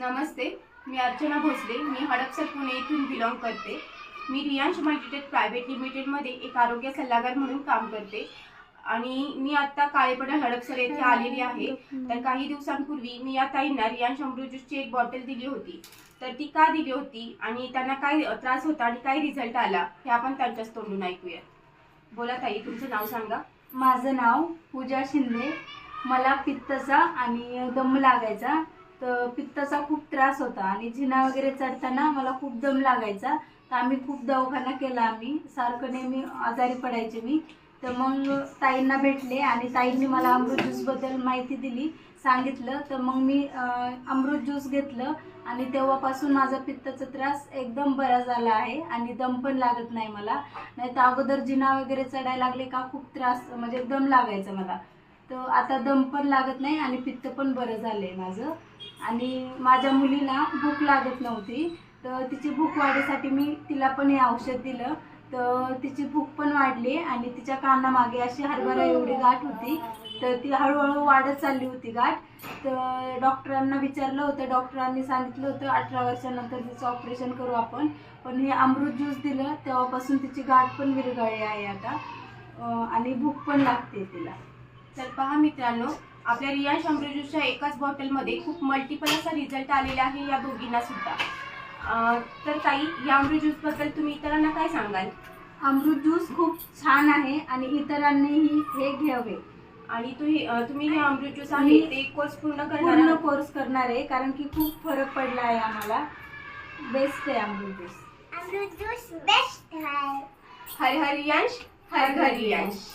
नमस्ते, मी अर्चना भोसले. मी हडपसर पुणे येथून बिलॉंग करते. मी Riyansh Multitech private लिमिटेडमध्ये एक आरोग्य सल्लागार म्हणून काम करते आणि मी आत्ता काळेपडा हडपसर येथे आलेली आहे. तर काही दिवसांपूर्वी मी या ताईंना रियांश अमृत ज्यूसची एक बॉटल दिली होती. तर ती का दिली होती आणि त्यांना काय त्रास होता आणि काय रिझल्ट आला हे आपण त्यांच्याच तोंडून ऐकूया. बोला ताई, तुमचं नाव सांगा. माझं नाव पूजा शिंदे. मला पित्ताचा आणि दम लागायचा. तर पित्ताचा खूप त्रास होता आणि जिना वगैरे चढताना मला खूप दम लागायचा. तर आम्ही खूप दवाखाना केला. आम्ही सारखं नेहमी आजारी पडायचे मी. तर मग ताईंना भेटले आणि ताईंनी मला अमृत ज्यूसबद्दल माहिती दिली, सांगितलं. तर मग मी अमृत ज्यूस घेतलं आणि तेव्हापासून माझा पित्ताचा त्रास एकदम बरा झाला आहे आणि दम पण लागत नाही मला. नाही तर अगोदर जिना वगैरे चढायला लागले का खूप त्रास म्हणजे दम लागायचा मला. तर आता दम पण लागत नाही आणि पित्त पण बरं झालंय माझं. आणि माझ्या मुलीला भूक लागत नव्हती, तर तिची भूक वाढीसाठी मी तिला पण हे औषध दिलं. तर तिची भूक पण वाढली आणि तिच्या कानामागे अशी हरभरा एवढी गाठ होती. तर ती हळूहळू वाढत चालली होती गाठ. तर डॉक्टरांना विचारलं होतं, डॉक्टरांनी सांगितलं होतं 18 वर्षानंतर तिचं ऑपरेशन करू आपण. पण हे अमृत ज्यूस दिलं तेव्हापासून तिची गाठ पण विरघळली आहे आता आणि भूक पण लागते तिला. तर पहा मित्रांनो, आपल्या रियांश अमृत ज्यूसच्या एकाच बॉटलमध्ये खूप मल्टिपल असा रिझल्ट आलेला आहे या दोघींना सुद्धा. तर ताई, या अमृत ज्यूसबद्दल तुम्ही इतरांना काय सांगाल? अमृत ज्यूस खूप छान आहे आणि इतरांनीही हे घ्यावे. आणि तुम्ही हे अमृत ज्यूस आहे ते कोर्स पूर्ण कोर्स करणार आहे, कारण की खूप फरक पडला आहे आम्हाला. बेस्ट आहे अमृत ज्यूस. अमृत ज्यूस बेस्ट है. हर हर रियांश, हर घर रियांश.